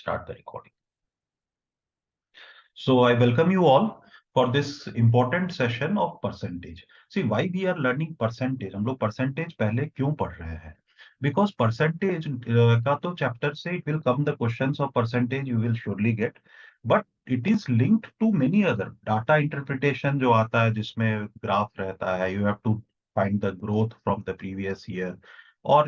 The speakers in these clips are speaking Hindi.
start the recording. So I welcome you all for this important session of percentage. See why we are learning percentage. हम लोग percentage पहले क्यों पढ़ रहे हैं? Because percentage का तो chapter से it will come the questions of percentage you will surely get, but it is linked to many other data interpretation जो आता है जिसमें graph रहता है. You have to find the growth from the previous year or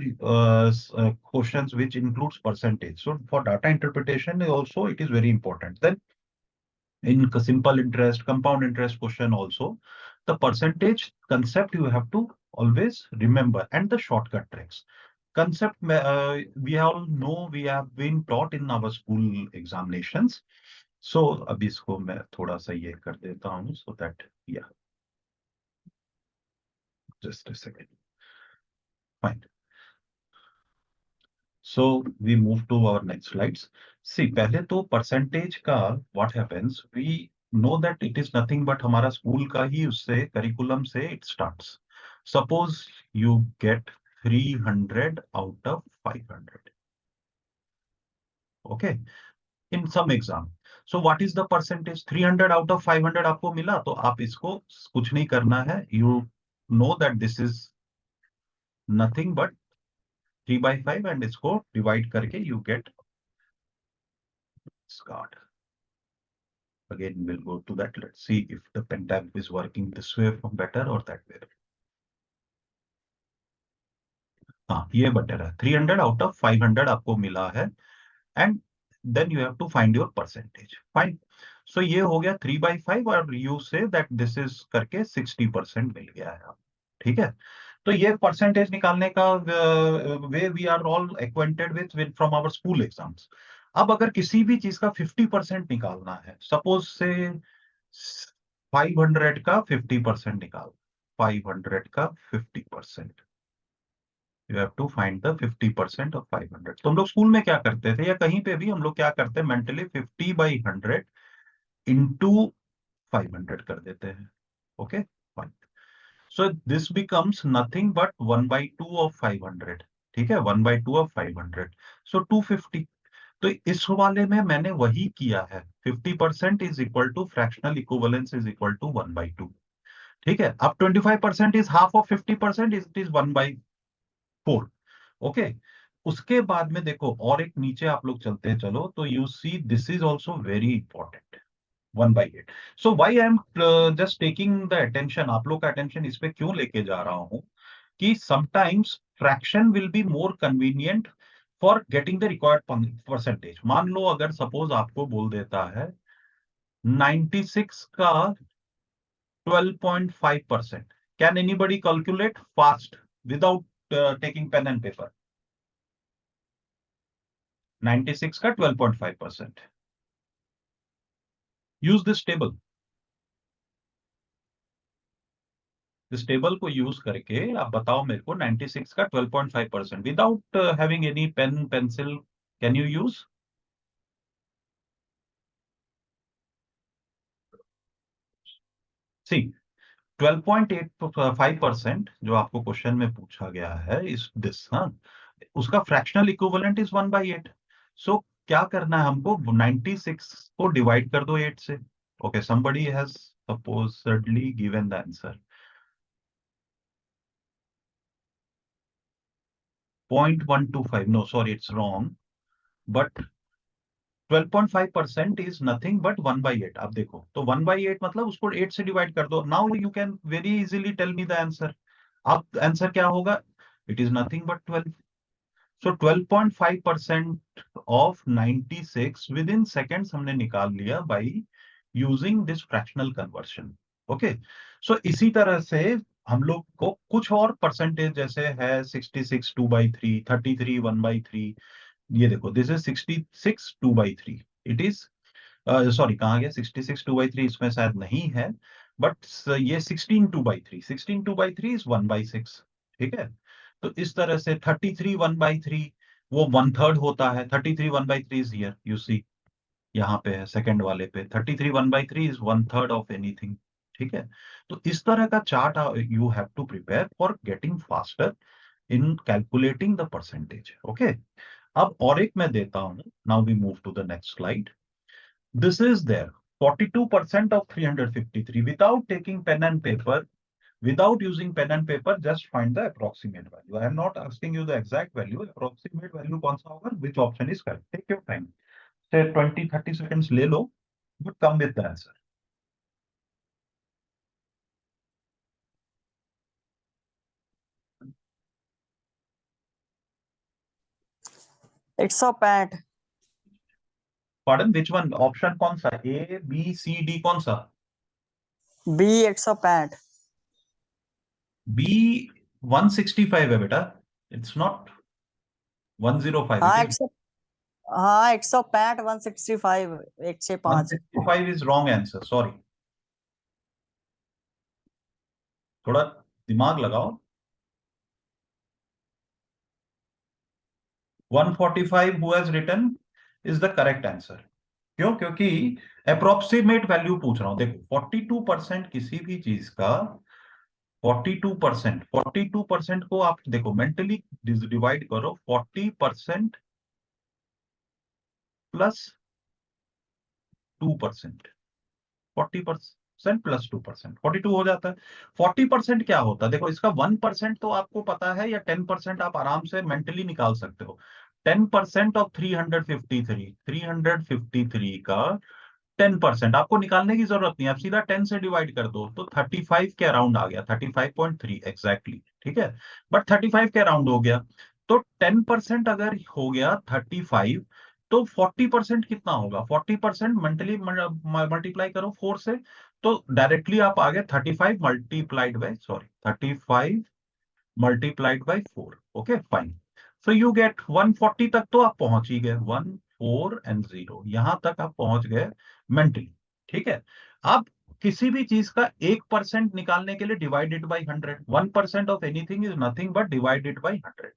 questions which includes percentage. So for data interpretation also it is very important. Then in simple interest, compound interest question also, the percentage concept you have to always remember and the shortcut tricks. Concept we all know, we have been taught in our school examinations. So अभी इसको मैं थोड़ा सा ये कर देता हूँ so that yeah, just a second. Fine. So we move to our next slides. See, पहले तो percentage का what happens, we know that it is nothing but हमारा school का ही उससे curriculum से it starts. Suppose you get 300 out of 500. Okay, in some exam. So what is the percentage? 300 out of 500 आपको मिला तो आप इसको कुछ नहीं करना है. You know that this is nothing but 3 by 5 and इसको divide करके you get Scott. Again, we'll go to that. Let's see if the pen tab is working this way from better or that way. हाँ, ये better है. 300 out of 500 आपको मिला है, and then you have to find your percentage. Fine. So ये हो गया 3 by 5 और you say that this is करके 60% मिल गया है. ठीक है? तो ये percentage निकालने का way we are all acquainted with from our school exams. अब अगर किसी भी चीज का 50% निकालना है, सपोज से 500 का 50% निकाल, 500 का 50%, you have to find the 50% of 500. तो हम लोग स्कूल में क्या करते थे या कहीं पे भी हम लोग क्या करते हैं, मेंटली 50 by 100 इंटू 500 कर देते हैं. Okay fine. So this becomes nothing but 1/2 of 500. ठीक है, 1/2 ऑफ 500. सो 250. तो इस वाले में मैंने वही किया है. 50% is equal to fractional equivalence is equal to 1/2. ठीक है. अब 25% is half of 50%, it is 1/4. Okay. उसके बाद में देखो और एक नीचे आप लोग चलते चलो तो you see this is also very important. 1/8. So why I am just taking the attention, आप लोग का अटेंशन इस पे क्यों लेके जा रहा हूं कि sometimes fraction will be more convenient for getting the required percentage. मान लो अगर सपोज आपको बोल देता है 96 का 12.5%. Can anybody calculate fast without taking pen and paper? 96 का 12.5%. Use this table. इस टेबल को यूज करके आप बताओ मेरे को 96 का 12.5% without having any pen pencil, can you use? See 12.85% जो आपको क्वेश्चन में पूछा गया है इस दिस, हाँ, उसका फ्रैक्शनल इक्विवेलेंट इज 1/8. सो क्या करना है हमको, 96 को डिवाइड कर दो 8 से. Okay, somebody has supposedly given the answer 0.125. no sorry, it's wrong, but 12.5% is nothing but 1/8. अब देखो तो 1/8 मतलब उसको 8 से डिवाइड कर दो. Now you can very easily tell me the answer. अब आंसर क्या होगा? It is nothing but 12. So 12.5% of 96 within seconds हमने निकाल लिया by using this fractional conversion. Okay. So इसी तरह से हम लोग को कुछ और परसेंटेज जैसे है 66 2/3, 33 1/3. ये देखो this is 66 2/3. It is sorry कहाँ गया, 66 2/3 इसमें शायद नहीं है, बट ये 16 2/3, 16 2/3 इज 1/6. ठीक है. तो इस तरह से 33 1/3 वो 1/3 होता है. 33 1/3 इज हियर, यू सी यहाँ पे है सेकंड वाले पे. 33 1/3 इज 1/3 ऑफ एनीथिंग. ठीक है. तो इस तरह का chart you have to prepare for getting faster in calculating the percentage. Okay. अब और एक मैं देता हूं, now we move to the next slide. This is there. 42% of 353 without taking pen and paper, without using pen and paper, just find the approximate value. I am not asking you the exact value. Approximate value कौन सा होगा? Which option is correct? Take your time. Say 20-30 seconds ले लो, but come with the answer. एक सौ पैंठ. Pardon, which one? Option कौन सा? A, B, C, D कौन सा? बी 165. B 165 है बेटा. It's not 105. हाँ It is 100. हाँ 165 165 165. 165 is wrong answer. Sorry. थोड़ा दिमाग लगाओ. 145 who has written is the correct answer. क्यों? क्योंकि अप्रोक्सीमेट वैल्यू पूछ रहा हूं. देखो 42% किसी भी चीज का 42% को आप देखो मेंटली डिवाइड करो. 40% प्लस 2%. 40% प्लस 2%, 42 हो जाता है. 40% क्या होता है? देखो इसका 1% तो आपको पता है, या 10% आप आराम से मेंटली निकाल सकते हो. 10% ऑफ 353 का 10% आपको निकालने की जरूरत नहीं है. आप सीधा 10 से डिवाइड कर दो तो 35 के अराउंड आ गया. 35.3 एग्जैक्टली. ठीक है, बट 35 के अराउंड हो गया. तो 10% अगर हो गया 35, तो 40% कितना होगा? 40% मेंटली मल्टीप्लाई करो 4 से, तो डायरेक्टली आप आ गए 35 multiplied by, sorry 35 multiplied by 4. Okay fine. So you get 140 तक तो आप पहुंच ही गए. 1 4 एंड 0 यहां तक आप पहुंच गए मेंटली. ठीक है. अब किसी भी चीज का 1% निकालने के लिए divided by 100. 1% of anything is nothing but divided by 100.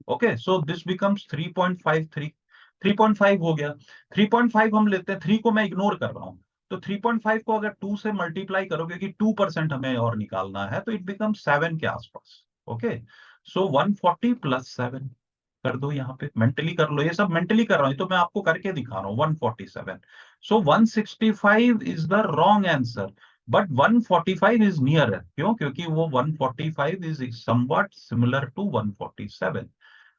Okay, so this becomes 3.53. 3.5 हो गया. 3.5 हम लेते हैं, 3 को मैं इग्नोर कर रहा हूं. तो 3.5 को अगर 2 से मल्टीप्लाई करो, क्योंकि 2% हमें और निकालना है, तो इट बिकम 7 के आसपास. ओके, सो 140 प्लस 7 कर दो. यहाँ पे मेंटली कर लो. ये सब मेंटली कर रहा हूं, तो मैं आपको करके दिखा रहा हूँ. 147. सो 165 is the wrong answer, but 145 is near. क्यों? क्योंकि वो 145 इज समवट सिमिलर टू 147.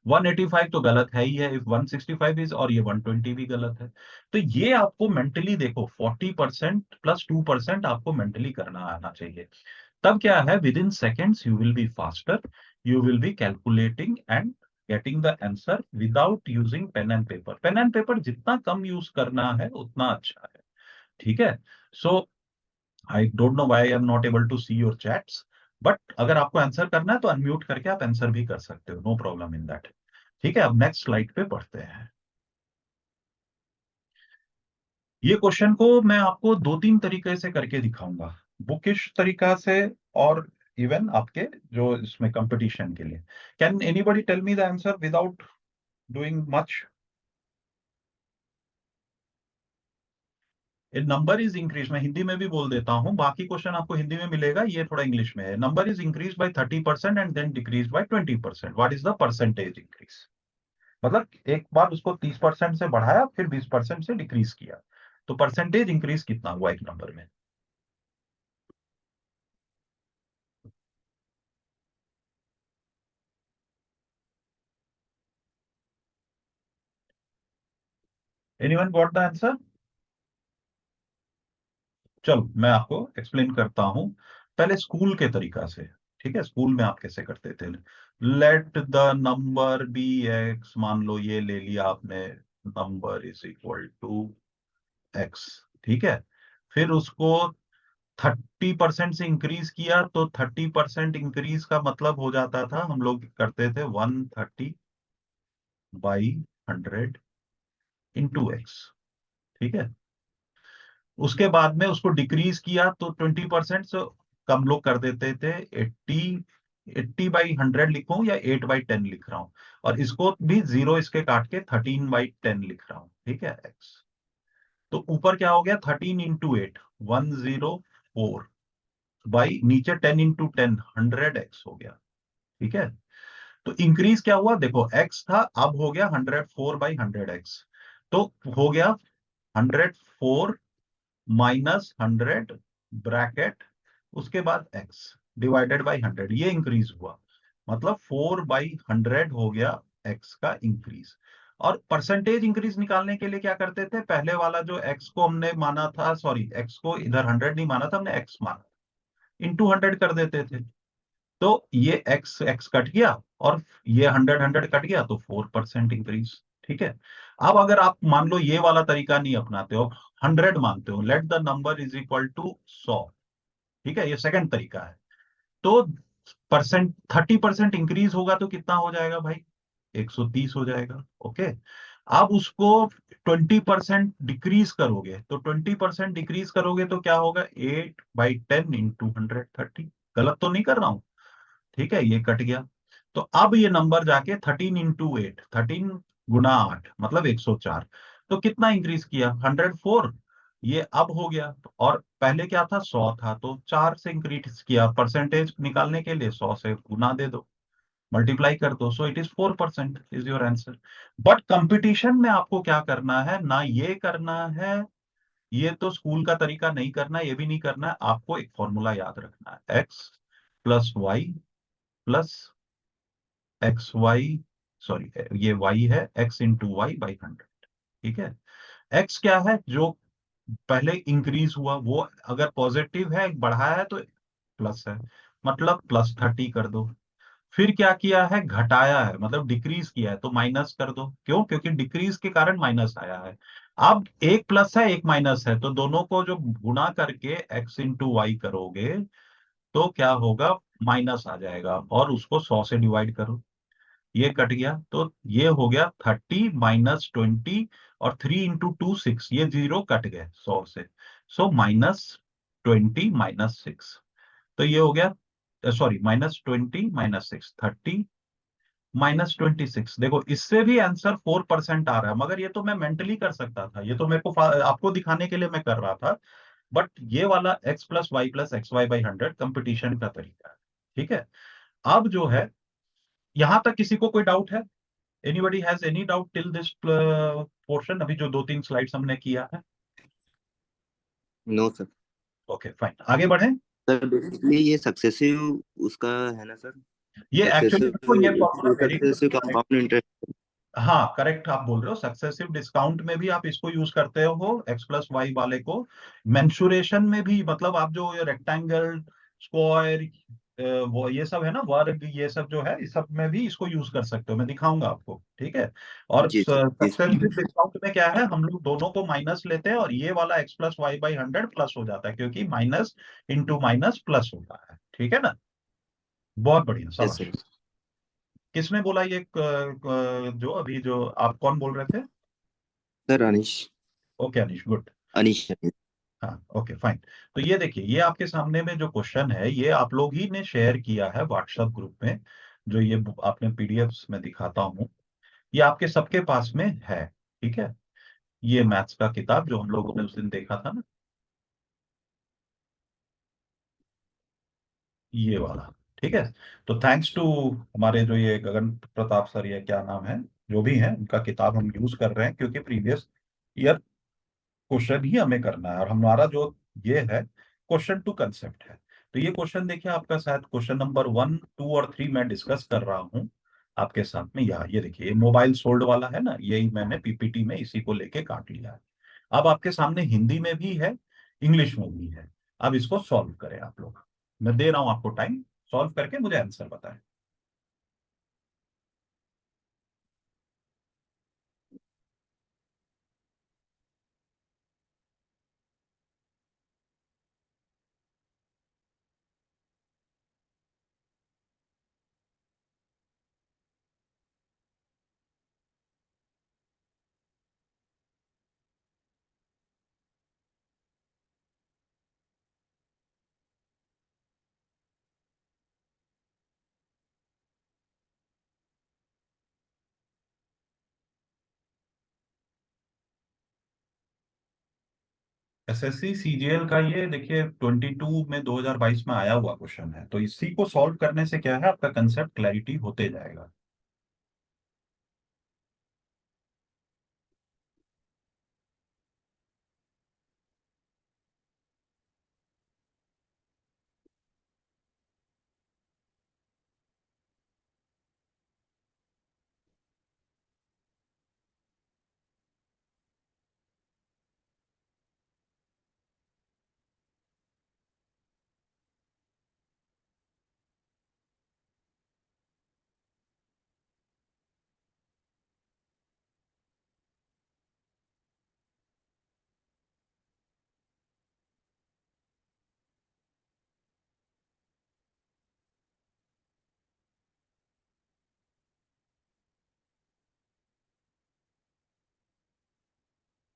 185 तो गलत है ही है. इफ 165 इज, और ये 120 भी गलत है. तो ये आपको मेंटली देखो 40% प्लस 2% आपको मेंटली करना आना चाहिए. तब क्या है, within seconds you will be faster. You will be calculating and getting the answer without using pen and paper. Pen and paper जितना कम यूज करना है उतना अच्छा है. ठीक है. So I don't know why I am not able to see your chats, but अगर आपको आंसर करना है तो अनम्यूट करके आप आंसर भी कर सकते हो. No problem in that. ठीक है, अब नेक्स्ट स्लाइड पे बढ़ते हैं. ये क्वेश्चन को मैं आपको 2-3 तरीके से करके दिखाऊंगा. बुकिश तरीका से, और इवन आपके जो इसमें कंपटीशन के लिए. Can anybody tell me the answer without doing much? Number is increase, मैं हिंदी में भी बोल देता हूं. बाकी क्वेश्चन आपको हिंदी में मिलेगा, ये थोड़ा इंग्लिश में है. Number is increase by 30% and then decrease by 20%. What is the percentage increase? मतलब एक बार उसको 30% से बढ़ाया, फिर 20% से डिक्रीज किया, तो परसेंटेज इंक्रीज कितना हुआ एक नंबर में? Anyone got the answer? चलो मैं आपको एक्सप्लेन करता हूं पहले स्कूल के तरीका से. ठीक है, स्कूल में आप कैसे करते थे. Let the number be X. मान लो ये ले लिया आपने, number is equal to X. ठीक है, फिर उसको 30% से इंक्रीज किया, तो 30% इंक्रीज का मतलब हो जाता था, हम लोग करते थे 130/100 इंटू एक्स. ठीक है, उसके बाद में उसको डिक्रीज किया तो 20% से कम लोग कर देते थे 80/100 लिखूं या 8/10 लिख रहा हूं. और इसको भी जीरो इसके काट के 13/10 लिख रहा हूं. ठीक है, एक्स. तो ऊपर क्या हो गया, 13 × 8 104 बाई नीचे 10 × 10 100 एक्स हो गया. ठीक है, तो इंक्रीज क्या हुआ देखो, x था अब हो गया 104/100x, तो हो गया 104 माइनस 100 ब्रैकेट, उसके बाद x डिवाइडेड बाई 100, ये इंक्रीज हुआ, मतलब 4/100 हो गया x का इंक्रीज। और परसेंटेज इंक्रीज निकालने के लिए क्या करते थे, पहले वाला जो x को हमने माना था, सॉरी x को इधर 100 नहीं माना था हमने, x माना, इंटू 100 कर देते थे, तो ये x x कट गया और ये 100 कट गया, तो 4% इंक्रीज। ठीक है। अब अगर आप मान लो ये वाला तरीका नहीं अपनाते हो, 100 मानते हो, let the number is equal to 100, ठीक है, ये सेकंड तरीका है। तो 30% इंक्रीज होगा तो कितना हो जाएगा भाई, 130 हो जाएगा। ओके। अब उसको 20% डिक्रीज करोगे, तो 20% डिक्रीज करोगे तो क्या होगा, 8/10 इंटू 130, गलत तो नहीं कर रहा हूं, ठीक है, ये कट गया। तो अब ये नंबर जाके 13 इंटू 8, 13 गुना 8 मतलब 104, तो कितना इंक्रीज किया, 104, ये अब हो गया। और पहले क्या था, 100 था, तो 4 से इंक्रीज किया, परसेंटेज निकालने के लिए 100 से गुना दे दो, मल्टीप्लाई कर दो, so it is 4% is your answer. But competition में आपको क्या करना है ना, ये करना है, ये तो स्कूल का तरीका नहीं करना, ये भी नहीं करना है, आपको एक फॉर्मूला याद रखना है, x+y+x y, सॉरी ये y है, x×y/100, ठीक है। x क्या है, जो पहले इंक्रीज हुआ वो अगर पॉजिटिव है, बढ़ाया है, तो प्लस है, मतलब +30 कर दो। फिर क्या किया है, घटाया है, मतलब डिक्रीज किया है, तो माइनस कर दो, क्यों, क्योंकि डिक्रीज के कारण माइनस आया है। अब एक प्लस है एक माइनस है, तो दोनों को जो गुणा करके x×y करोगे तो क्या होगा, माइनस आ जाएगा, और उसको 100 से डिवाइड करो, ये कट गया, तो ये हो गया 30 - 20, और 3 × 2 6, ये जीरो कट गए 100 से, सो -20 - 6, तो ये हो गया, सॉरी -20 - 6, 30 - 26, देखो इससे भी आंसर 4% आ रहा है, मगर ये तो मैं मेंटली कर सकता था, ये तो मेरे को आपको दिखाने के लिए मैं कर रहा था, बट ये वाला x+y+xy/100 कंपटीशन का तरीका है। ठीक है। अब जो है, यहां तक किसी को कोई डाउट है, anybody has any doubt till this portion, अभी जो 2-3 स्लाइड्स हमने किया है। No sir. ओके फाइन, आगे बढ़ें। सर बेसिकली ये सक्सेसिव उसका है ना सर, ये एक्चुअली देखो, ये successive formula very good, successive compound interest. हाँ करेक्ट आप बोल रहे हो, सक्सेसिव डिस्काउंट में भी आप इसको यूज करते हो, x+y वाले को, मेंसुरेशन में भी, मतलब आप जो रेक्टेंगल, स्क्वायर, वो ये सब है ना, वर्ग, ये सब जो है, इस सब में भी इसको यूज कर सकते हो, मैं दिखाऊंगा आपको, ठीक है। और जी सर, जी सर। सक्सेसिव डिस्काउंट में क्या है, हम लोग दोनों को माइनस लेते हैं, और ये वाला x+y/100 प्लस हो जाता है, क्योंकि माइनस इंटू माइनस प्लस होता है, ठीक है ना। बहुत बढ़िया, यस शाबाश। सर। किसने बोला ये जो अभी जो आप कौन बोल रहे थे। सर अनिश। ओके अनिश, गुड। अनिश। हाँ ओके फाइन। तो ये देखिए, ये आपके सामने में जो क्वेश्चन है, ये आप लोग ही ने शेयर किया है व्हाट्सएप ग्रुप में, जो ये आपने पीडीएफ में दिखाता हूँ, ये आपके सबके पास में है, ठीक है। ये मैथ्स का किताब जो हम लोगों ने उस दिन देखा था ना, ये वाला, ठीक है। तो थैंक्स टू हमारे जो ये गगन प्रताप सर, ये क्या नाम है, जो भी है, उनका किताब हम यूज कर रहे हैं, क्योंकि प्रीवियस ईयर क्वेश्चन ही हमें करना है, और हमारा जो ये है क्वेश्चन टू कंसेप्ट है। तो ये क्वेश्चन देखिए, आपका शायद क्वेश्चन नंबर 1, 2 और 3 मैं डिस्कस कर रहा हूँ आपके साथ में, यहाँ ये देखिए, ये मोबाइल सोल्ड वाला है ना, यही मैंने पीपीटी में इसी को लेके काट लिया है। अब आपके सामने हिंदी में भी है, इंग्लिश में भी है, अब इसको सॉल्व करें आप लोग, मैं दे रहा हूं आपको टाइम, सॉल्व करके मुझे आंसर बताएं। एसएससी सीजीएल का ये देखिए 22 में 2022 में आया हुआ क्वेश्चन है, तो इसी को सॉल्व करने से क्या है, आपका कंसेप्ट क्लैरिटी होते जाएगा।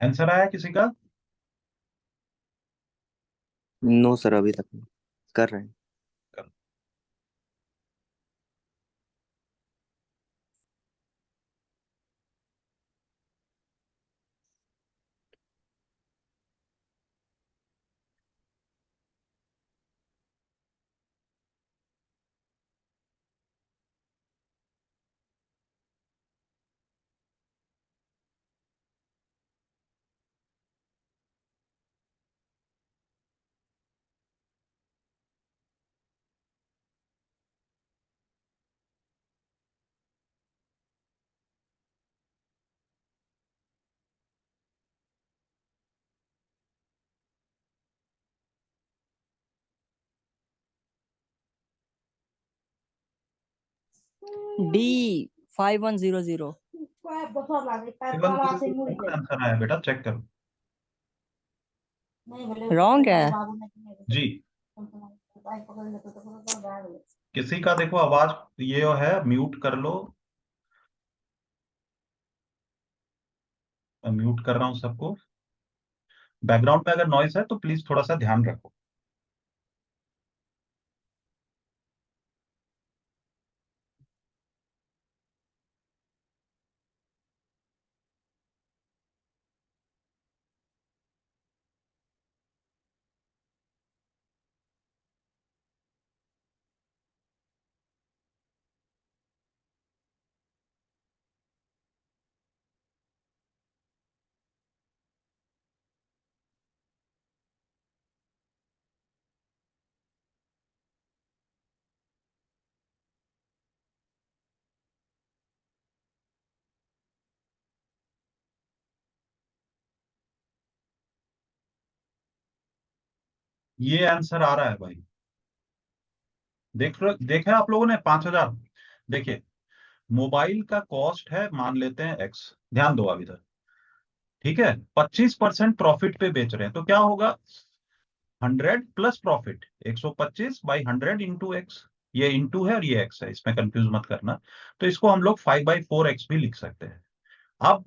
आंसर आया किसी का? नो सर, अभी तक नहीं। कर रहे हैं। डी 5100। आंसर आया बेटा, चेक करो। रॉन्ग है। जी, किसी का देखो आवाज ये है, म्यूट कर लो। मैं म्यूट कर रहा हूँ सबको। बैकग्राउंड में अगर नॉइस है तो प्लीज थोड़ा सा ध्यान रखो। ये आंसर आ रहा है भाई। देखा आप लोगों ने 5,000। देखिए, मोबाइल का कॉस्ट है, मान लेते हैं एक्स। ध्यान दो अब इधर। ठीक है, 25% प्रॉफिट पे बेच रहे हैं तो क्या होगा? 100 प्लस प्रॉफिट, 125/100 इंटू एक्स। ये इंटू है और ये एक्स है, इसमें कंफ्यूज मत करना। तो इसको हम लोग 5/4x भी लिख सकते हैं। अब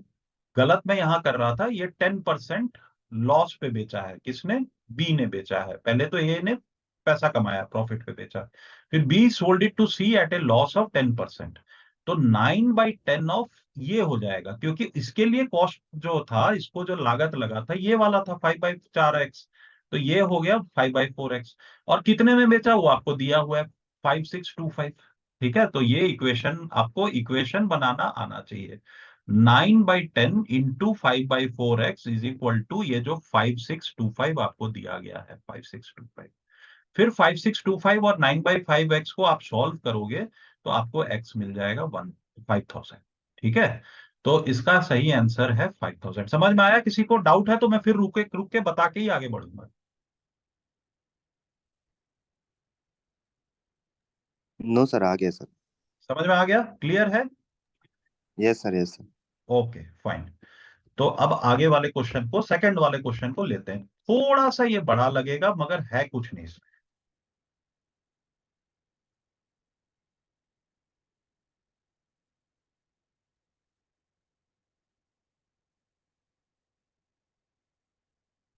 गलत मैं यहां कर रहा था, ये 10% लॉस पे बेचा है। किसने? बी ने बेचा है। पहले तो ए ने पैसा कमाया, प्रॉफिट पे बेचा। फिर B sold it to C at a loss of 10%। तो 9/10 ऑफ ये हो जाएगा, क्योंकि इसके लिए कॉस्ट जो था, इसको जो लागत लगा था, ये वाला था 5/4x। तो ये हो गया 5/4x। और कितने में बेचा वो आपको दिया हुआ है, 5625। ठीक है, तो ये इक्वेशन, आपको इक्वेशन बनाना आना चाहिए। 9/10 into 5/4x is equal to ये जो 5625 आपको दिया गया है, 5625। फिर 5625 और 9/5x को आप सॉल्व करोगे तो आपको x मिल जाएगा 5000। ठीक है, तो इसका सही आंसर है 5000। समझ में आया? किसी को डाउट है तो मैं फिर रुक के बता के ही आगे बढ़ूंगा। नो सर, आ गया सर। समझ में आ गया? क्लियर है? Yes sir, yes sir. Okay fine. तो अब आगे वाले क्वेश्चन को, सेकंड वाले क्वेश्चन को लेते हैं। थोड़ा सा ये बड़ा लगेगा मगर है कुछ नहीं इसमें।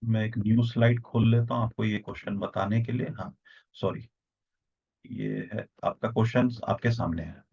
मैं एक न्यू स्लाइड खोल लेता हूं आपको ये क्वेश्चन बताने के लिए। हाँ, सॉरी, ये है आपका क्वेश्चन, आपके सामने है।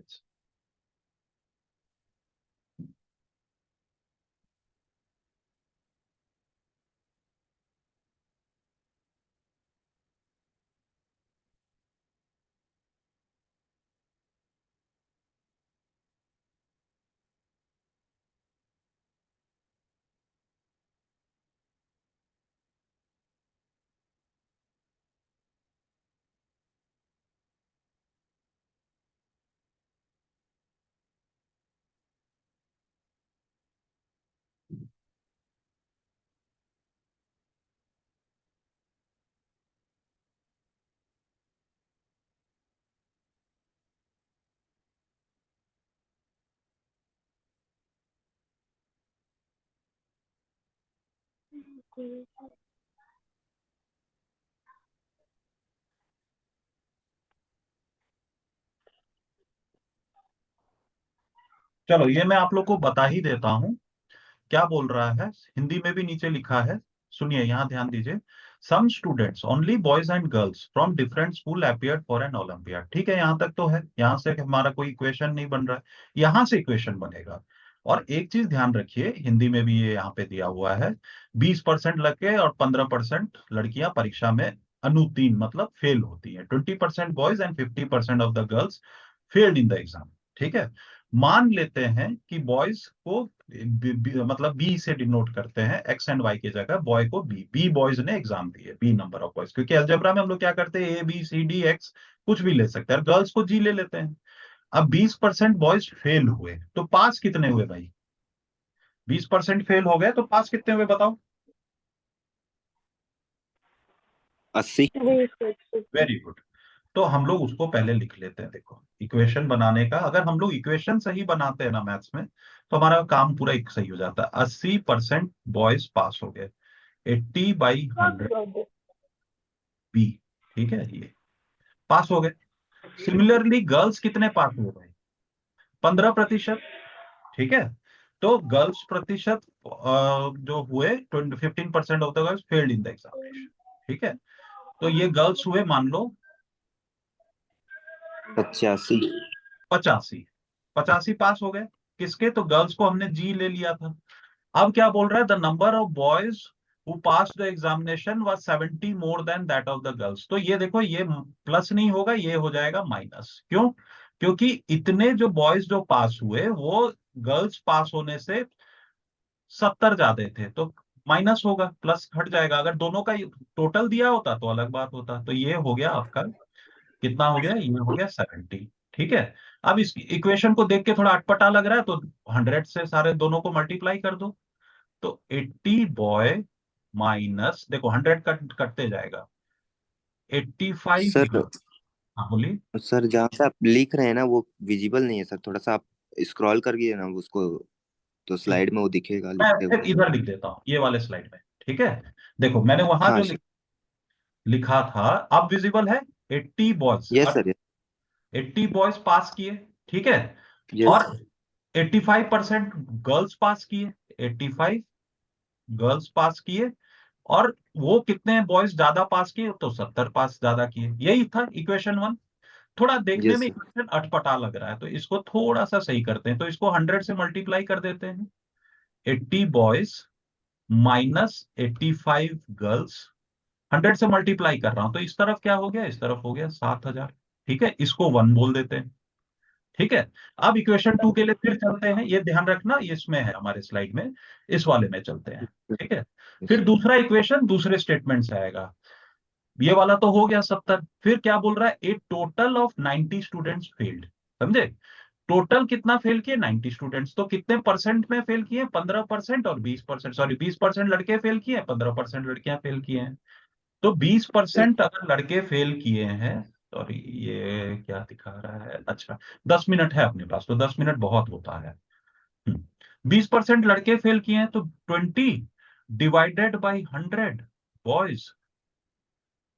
चलो, ये मैं आप लोग को बता ही देता हूं। क्या बोल रहा है, हिंदी में भी नीचे लिखा है, सुनिए यहाँ ध्यान दीजिए। Some students only boys and girls from different school appeared for an olympiad. ठीक है, यहाँ तक तो है, यहाँ से हमारा कोई इक्वेशन नहीं बन रहा है, यहाँ से इक्वेशन बनेगा। और एक चीज ध्यान रखिए, हिंदी में भी ये यहाँ पे दिया हुआ है, 20% लड़के और 15% लड़कियां परीक्षा में अनुत्तीर्ण मतलब फेल होती है। 20% boys and 50% of the girls failed in the exam. ठीक है, मान लेते हैं कि बॉयज को मतलब बी से डिनोट करते हैं, एक्स एंड वाई की जगह बॉय को बी बॉयज ने एग्जाम दिए, बी नंबर ऑफ बॉयज, क्योंकि अलजेब्रा में हम लोग क्या करते हैं, A B C D X कुछ भी ले सकते हैं, गर्ल्स को जी ले लेते हैं। अब 20% बॉयज फेल हुए तो पास कितने हुए भाई, 20% फेल हो गए तो पास कितने हुए बताओ। 80। Very good. तो हम लोग उसको पहले लिख लेते हैं। देखो इक्वेशन बनाने का, अगर हम लोग इक्वेशन सही बनाते हैं ना मैथ्स में, तो हमारा काम पूरा एक सही हो जाता है। 80% बॉयज पास हो गए, 80/100 बी। ठीक है, ये पास हो गए। सिमिलरली गर्ल्स कितने पास हो गए, 15%। ठीक है, तो गर्ल्स प्रतिशत जो हुए 15% of the girls failed in the examination. ठीक है, तो ये गर्ल्स हुए मान लो 85। 85, 85 पास हो गए। किसके, तो गर्ल्स को हमने जी ले लिया था। अब क्या बोल रहा है, the number of boys who pass the examination was 70 more than that of the girls. तो ये देखो, ये प्लस नहीं होगा, ये हो जाएगा माइनस। क्यों, क्योंकि इतने जो बॉयज जो पास हुए वो गर्ल्स पास होने से 70 ज्यादा थे, तो माइनस होगा, प्लस हट जाएगा। अगर दोनों का टोटल दिया होता तो अलग बात होता। तो ये हो गया आपका, कितना हो गया, ये हो गया 70। ठीक है, अब इस इक्वेशन को देख के थोड़ा अटपटा लग रहा है, तो 100 से सारे दोनों को मल्टीप्लाई कर दो। तो 80 बॉय माइनस, देखो 100 कटते जाएगा, 85 सर गर्ल। हाँ बोलिए। सर जहाँ से आप लिख रहे हैं ना वो विजिबल नहीं है सर, थोड़ा सा आप स्क्रॉल करिए ना उसको, तो ठीक है, स्लाइड में वो दिखेगा मैं लिखते फिर हुए। इधर लिख देता हूँ ये वाले स्लाइड में। ठीक है, देखो मैंने वहां हाँ जो सर। लिखा था, अब विजिबल है। 80 बॉयज, यस सर। 80 बॉयज पास किए। ठीक है, यस और 85% गर्ल्स पास किए, 85 गर्ल्स पास किए। और वो कितने बॉयज ज्यादा पास किए, तो 70 पास ज्यादा किए। यही था इक्वेशन 1। थोड़ा देखने यस में सर। इक्वेशन अटपटा लग रहा है, तो इसको थोड़ा सा सही करते हैं। तो इसको 100 से मल्टीप्लाई कर देते हैं, 80 बॉयज माइनस 85 गर्ल्स, 100 से मल्टीप्लाई कर रहा हूं, तो इस तरफ क्या हो गया, इस तरफ हो गया 7000। ठीक है, इसको 1 बोल देते हैं। ठीक है, अब इक्वेशन 2 के लिए फिर चलते हैं, ये ध्यान रखना, ये इसमें है हमारे स्लाइड में, इस वाले में चलते हैं। ठीक है, यस। फिर दूसरा इक्वेशन दूसरे स्टेटमेंट से आएगा। ये वाला तो हो गया 70, फिर क्या बोल रहा है, ए टोटल ऑफ 90 स्टूडेंट्स फेल्ड। समझे, टोटल कितना फेल किए, 90 स्टूडेंट्स। तो कितने परसेंट में फेल किए, 15% और 20%, सॉरी 20% लड़के फेल किए, 15% लड़कियां फेल किए हैं। तो 20% अगर लड़के फेल किए हैं, सॉरी ये क्या दिखा रहा है, अच्छा 10 मिनट है अपने पास, तो 10 मिनट बहुत होता है। 20% लड़के फेल किए हैं, तो 20 डिवाइडेड बाई 100 बॉयज,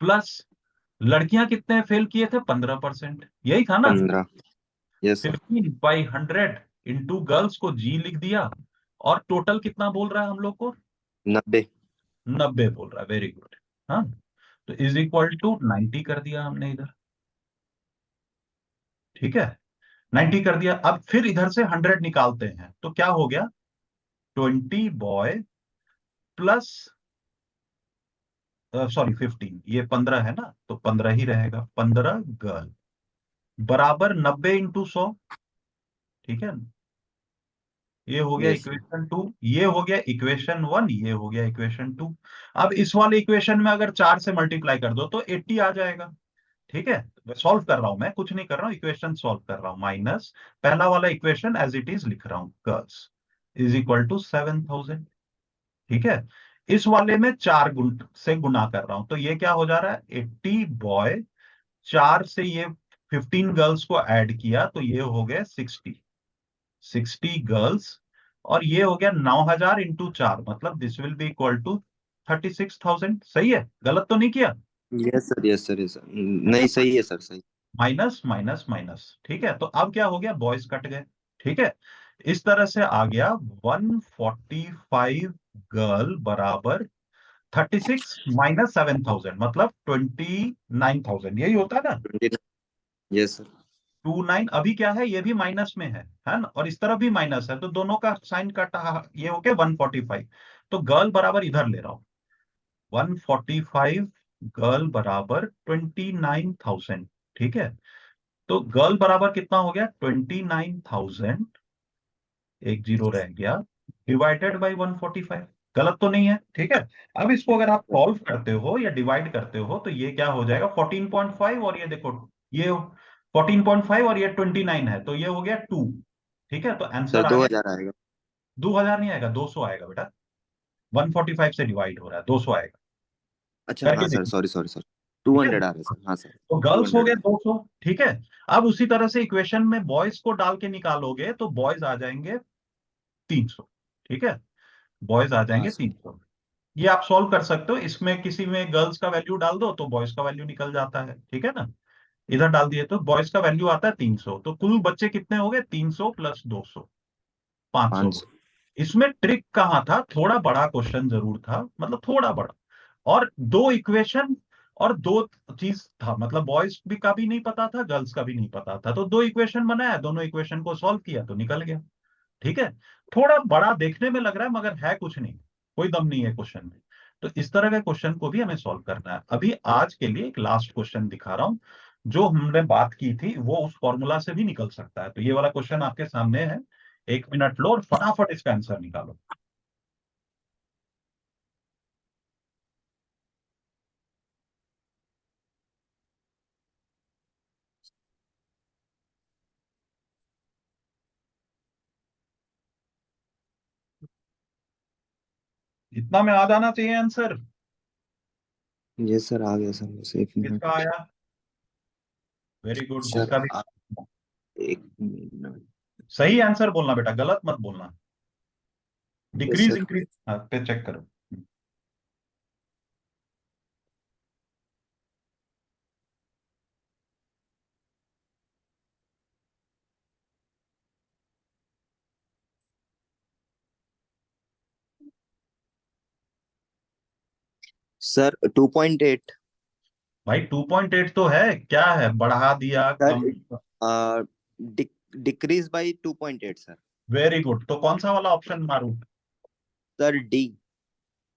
प्लस लड़कियां कितने फेल किए थे, 15%, यही था ना। 15। Yes sir. 15/100 इंटू गर्ल्स को जी लिख दिया, और टोटल कितना बोल रहा है हम लोग को, 90। 90 बोल रहा है। Very good. हाँ, तो इज इक्वल टू 90 कर दिया हमने इधर। ठीक है, 90 कर दिया। अब फिर इधर से 100 निकालते हैं, तो क्या हो गया, 20 बॉय प्लस, सॉरी 15, ये 15 है ना, तो 15 ही रहेगा, 15 गर्ल बराबर 90 × 100। ठीक है, ये हो गया यस सर। इक्वेशन 2, ये हो गया इक्वेशन 1, ये हो गया इक्वेशन 2। अब इस वाले इक्वेशन में अगर 4 से मल्टीप्लाई कर दो तो 80 आ जाएगा। ठीक है, सॉल्व कर रहा हूं मैं, कुछ नहीं कर रहा हूं, इक्वेशन सॉल्व कर रहा हूं। माइनस पहला वाला इक्वेशन एज इट इज लिख रहा हूं, गर्ल्स इज इक्वल टू 7000। ठीक है, इस वाले में 4 गुण से गुना कर रहा हूं, तो ये क्या हो जा रहा है, 80 बॉय, 4 से ये 15 गर्ल्स को ऐड किया, तो ये हो गया 60 गर्ल्स। और ये हो गया 9000 इंटू 4, मतलब this will be equal to 36,000। सही है, गलत तो नहीं किया। Yes sir. Yes sir. Yes sir. ठीक है, नहीं सही है सर, सही। Minus minus minus. ठीक है, तो अब क्या हो गया, बॉयज कट गए। ठीक है, इस तरह से आ गया 145 गर्ल बराबर 36 माइनस 7,000 मतलब 29,000, यही होता है ना। 29। Yes sir. 29 अभी क्या है, ये भी माइनस में है ना, और इस तरफ भी माइनस है, तो दोनों का साइन कटा, ये हो गया 145। तो गर्ल बराबर इधर ले रहा हूं, 145 गर्ल बराबर 29,000। ठीक है, तो गर्ल बराबर कितना हो गया, 29,000, एक जीरो रह गया, डिवाइडेड बाई 145। गलत तो नहीं है, ठीक है। अब इसको अगर आप सॉल्व करते हो या डिवाइड करते हो तो ये क्या हो जाएगा 14.5, और ये देखो ये 14.5 और ये 29 है, तो ये हो गया 2। ठीक है, तो सर आंसर आ गया। 2000 आएगा। 2000 नहीं आएगा, 200 आएगा बेटा। 145 से डिवाइड हो रहा है, 200 आएगा। अच्छा हाँ करके सर, देखिए। Sorry sorry sir. ठीक है, 200 आ रहा है सर, हाँ सर। तो गर्ल्स हो 200 गए आ रहा 200। ठीक है, अब उसी तरह से इक्वेशन में बॉयज को डाल के निकालोगे तो बॉयज आ जाएंगे 300। ठीक है, बॉयज आ है। हाँ जाएंगे सर। 300। ये आप सॉल्व कर सकते हो, इसमें किसी में गर्ल्स का वैल्यू डाल दो तो बॉयज का वैल्यू निकल जाता है। ठीक है ना, इधर डाल दिए तो बॉयज का वैल्यू आता है 300, तो कुल बच्चे कितने हो गए, 300 प्लस 200, 500 हो। 500। इसमें ट्रिक कहाँ था, थोड़ा बड़ा क्वेश्चन जरूर था, मतलब थोड़ा बड़ा, और दो इक्वेशन और दो चीज था, मतलब बॉयज भी का भी नहीं पता था, गर्ल्स का भी नहीं पता था, तो दो इक्वेशन बनाया, दोनों इक्वेशन को सॉल्व किया तो निकल गया। ठीक है, थोड़ा बड़ा देखने में लग रहा है मगर है कुछ नहीं, कोई दम नहीं है क्वेश्चन में। तो इस तरह के क्वेश्चन को भी हमें सॉल्व करना है। अभी आज के लिए एक लास्ट क्वेश्चन दिखा रहा हूं, जो हमने बात की थी वो उस फॉर्मूला से भी निकल सकता है। तो ये वाला क्वेश्चन आपके सामने है, 1 मिनट लो और फटाफट इसका आंसर निकालो। इतना में आ जाना चाहिए आंसर। ये सर आ गया सर, बस 1 मिनट। किसका आया, वेरी गुड, सर जिसका भी। 1 मिनट। सही आंसर बोलना बेटा, गलत मत बोलना। Yes decrease sir. इंक्रीज पे चेक करो। सर 2.8। भाई 2.8 तो है, क्या है, बढ़ा दिया sir come. Decrease by 2.8 sir. Very good, तो कौन सा वाला ऑप्शन मारूं। Sir D.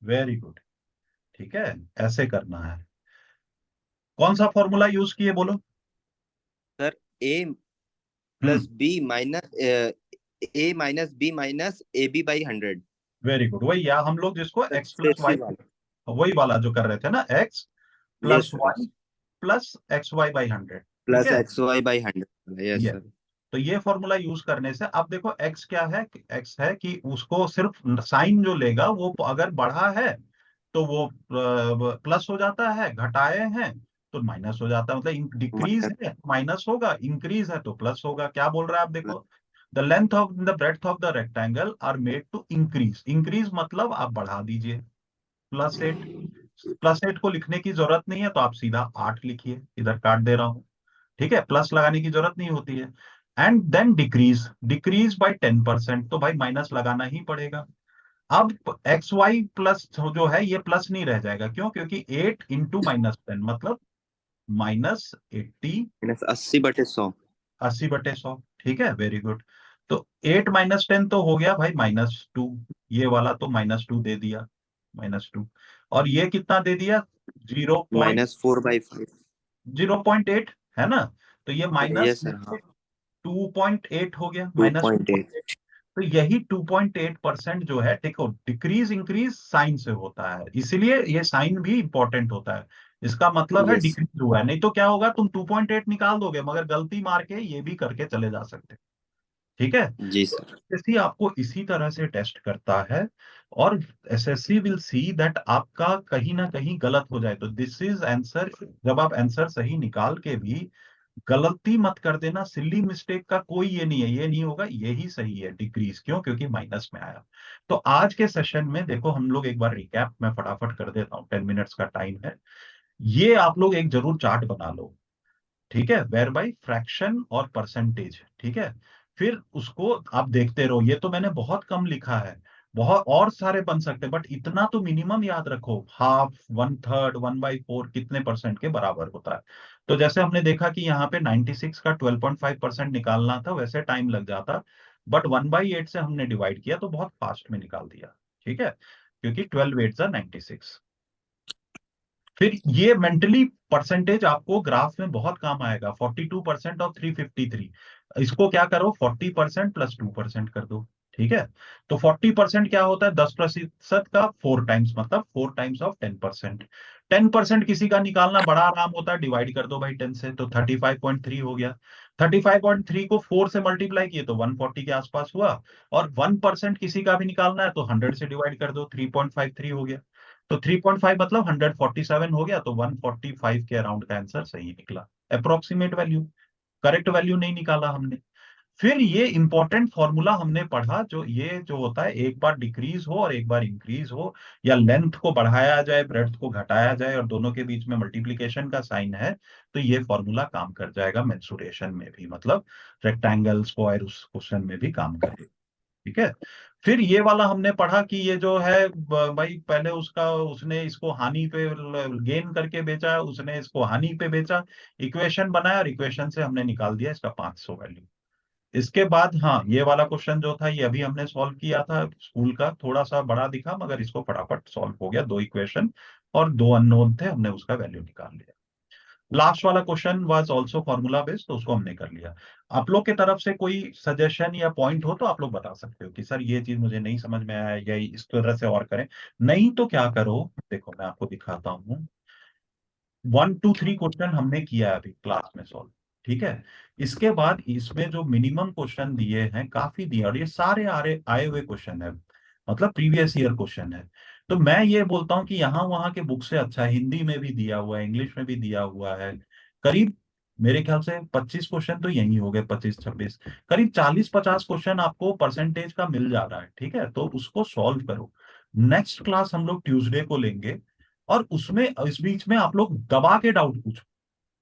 वेरी गुड, ठीक है, ऐसे करना है। कौन सा फॉर्मूला यूज किए बोलो। Sir A hmm, plus B minus A minus B minus A B by 100। Very good, वही या हम लोग जिसको एक्स प्लस वाई, सक्सेसिव वाला। वही वाला जो कर रहे थे ना, X plus yes sir. Y plus X Y by 100। ठीक प्लस है, एक्स वाई बाई 100। यस ये, सर। तो ये फॉर्मूला यूज करने से अब देखो एक्स क्या है, एक्स है कि उसको सिर्फ साइन जो लेगा वो अगर बढ़ा है तो वो प्लस हो जाता है, घटाए हैं तो माइनस हो जाता है, मतलब डिक्रीज माइनस। है माइनस होगा, इंक्रीज है तो प्लस होगा। क्या बोल रहा है आप देखो, the length of the breadth of the rectangle are made to increase, increase मतलब आप बढ़ा दीजिए, +8। +8 को लिखने की जरूरत नहीं है तो आप सीधा 8 लिखिए, इधर काट दे रहा हूं। ठीक है, प्लस लगाने की जरूरत नहीं होती है। And then decrease, decrease by 10%, तो भाई माइनस लगाना ही पड़ेगा। अब एक्स वाई प्लस जो है ये प्लस नहीं रह जाएगा, क्यों, क्योंकि 8 इंटू -10 मतलब -80, माइनस 80/100। 80/100। ठीक है, वेरी गुड। तो 8 -10 तो हो गया भाई -2, ये वाला तो -2 दे दिया, -2, और ये कितना दे दिया, जीरो पॉइंट -4/5। 0.8, है ना, तो ये माइनस यस सर हाँ। 2.8 हो गया, माइनस -2.8। तो यही 2.8% जो है, देखो डिक्रीज इंक्रीज साइन से होता है, इसीलिए ये साइन भी इंपॉर्टेंट होता है। इसका मतलब है यस सर। डिक्रीज हुआ है, नहीं तो क्या होगा, तुम 2.8 निकाल दोगे मगर गलती मार के ये भी करके चले जा सकते। ठीक है, जी तो सर। एसएससी आपको इसी तरह से टेस्ट करता है, और एसएससी विल सी दैट आपका कहीं ना कहीं गलत हो जाए तो दिस इज आंसर, जब आप आंसर सही निकाल के भी गलती मत कर देना, सिली मिस्टेक का कोई ये नहीं है, ये नहीं होगा, यही सही है डिक्रीज, क्यों, क्योंकि माइनस में आया। तो आज के सेशन में देखो हम लोग एक बार रिकैप मैं फटाफट कर देता हूँ, 10 मिनट्स का टाइम है। ये आप लोग एक जरूर चार्ट बना लो, ठीक है, वेयर बाय फ्रैक्शन और परसेंटेज। ठीक है, फिर उसको आप देखते रहो। ये तो मैंने बहुत कम लिखा है, बहुत और सारे बन सकते हैं, बट इतना तो मिनिमम याद रखो, हाफ, वन थर्ड, 1/4 कितने परसेंट के बराबर होता है। तो जैसे हमने देखा कि यहाँ पे 96 का 12.5% निकालना था, वैसे टाइम लग जाता, बट 1/8 से हमने डिवाइड किया तो बहुत फास्ट में निकाल दिया। ठीक है, क्योंकि 12 8 96। फिर ये मेंटली परसेंटेज आपको ग्राफ में बहुत काम आएगा। 42% ऑफ 353, इसको क्या करो, 40% प्लस 2% कर दो। ठीक है, तो 40% क्या होता है, 10% का 4 टाइम्स, मतलब 4 टाइम्स ऑफ 10%। 10% किसी का निकालना बड़ा आराम होता है, डिवाइड कर दो भाई 10 से, तो 35.3 हो गया। 35.3 को 4 से मल्टीप्लाई किए तो 140 के आसपास हुआ। और 1% किसी का भी निकालना है तो 100 से डिवाइड कर दो, 3.53 हो गया। तो 3.5 मतलब 147 हो गया, तो 145 के अराउंड का आंसर सही निकला। अप्रोक्सीमेट वैल्यू, करेक्ट वैल्यू नहीं निकाला हमने। फिर ये इंपॉर्टेंट फॉर्मूला हमने पढ़ा, जो ये जो होता है, एक बार डिक्रीज हो और एक बार इंक्रीज हो, या लेंथ को बढ़ाया जाए, ब्रेड्थ को घटाया जाए, और दोनों के बीच में मल्टीप्लीकेशन का साइन है, तो ये फॉर्मूला काम कर जाएगा मेंसुरेशन में भी, मतलब रेक्टेंगल, स्क्वायर, उस क्वेश्चन में भी काम करेगा। ठीक है, फिर ये वाला हमने पढ़ा कि ये जो है भाई, पहले उसका, उसने इसको हानि पे गेन करके बेचा, उसने इसको हानि पे बेचा, इक्वेशन बनाया, और इक्वेशन से हमने निकाल दिया इसका 500 वैल्यू। इसके बाद हाँ, ये वाला क्वेश्चन जो था, ये अभी हमने सॉल्व किया था स्कूल का, थोड़ा सा बड़ा दिखा, मगर इसको फटाफट सॉल्व हो गया, 2 इक्वेशन और 2 अननोन थे, हमने उसका वैल्यू निकाल लिया। लास्ट वाला question was also formula based, तो उसको हमने कर लिया। आप लोग की तरफ से कोई सजेशन या पॉइंट हो तो आप लोग बता सकते हो कि सर ये चीज मुझे नहीं समझ में आया, या इस तरह से और करें। नहीं तो क्या करो, देखो मैं आपको दिखाता हूँ। 1 2 3 क्वेश्चन हमने किया है अभी क्लास में सॉल्व। ठीक है, इसके बाद इसमें जो मिनिमम क्वेश्चन दिए हैं, काफी दिए, और ये सारे आए आए हुए क्वेश्चन है, मतलब प्रीवियस ईयर क्वेश्चन है। तो मैं ये बोलता हूँ कि यहाँ वहाँ के बुक से अच्छा है, हिंदी में भी दिया हुआ है, इंग्लिश में भी दिया हुआ है। करीब मेरे ख्याल से 25 क्वेश्चन तो यही हो गए, 25 26, करीब 40 50 क्वेश्चन आपको परसेंटेज का मिल जा रहा है। ठीक है, तो उसको सॉल्व करो। नेक्स्ट क्लास हम लोग ट्यूसडे को लेंगे, और उसमें इस बीच में आप लोग दबा के डाउट पूछो,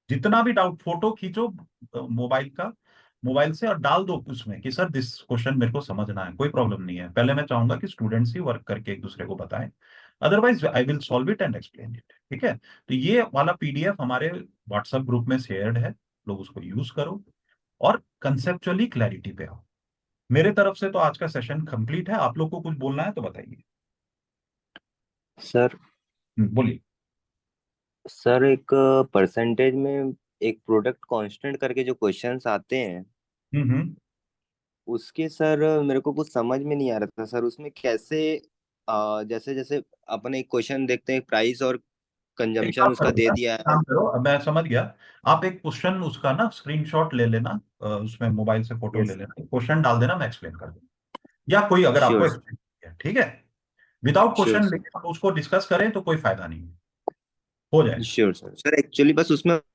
जितना भी डाउट, फोटो खींचो मोबाइल का, मोबाइल से, और डाल दो उसमें कि सर दिस क्वेश्चन मेरे को समझना है, कोई प्रॉब्लम नहीं है। पहले मैं चाहूंगा कि स्टूडेंट्स ही वर्क करके एक दूसरे को बताएं, otherwise I will solve it and explain it. ठीक है, तो ये वाला पीडीएफ हमारे व्हाट्सएप ग्रुप में शेयर्ड है, लोग उसको यूज करो, और कंसेप्चुअली क्लैरिटी पे आओ। मेरे तरफ से तो आज का सेशन कंप्लीट है, आप लोग को कुछ बोलना है तो बताइए। सर बोलिए। सर एक परसेंटेज में एक प्रोडक्ट कांस्टेंट करके जो क्वेश्चंस आते हैं, हम्म। उसके सर मेरे को कुछ समझ में नहीं आ रहा था सर, उसमें कैसे जैसे जैसे अपने एक क्वेश्चन देखते हैं, प्राइस और एक कंजम्पशन काम उसका करो दे ना, दिया एक है। काम करो, अब मैं समझ गया। आप एक क्वेश्चन उसका ना स्क्रीनशॉट ले लेना, उसमें मोबाइल से फोटो ले यस लेना, क्वेश्चन डाल देना, मैं एक्सप्लेन कर दूंगा, या कोई अगर आपको श्योर एक्सप्लेन है, ठीक है। विदाउट श्योर क्वेश्चन सर लेके आप उसको डिस्कस करें तो कोई फायदा नहीं है, हो जाएगा। Sure sir. सर एक्चुअली बस उसमें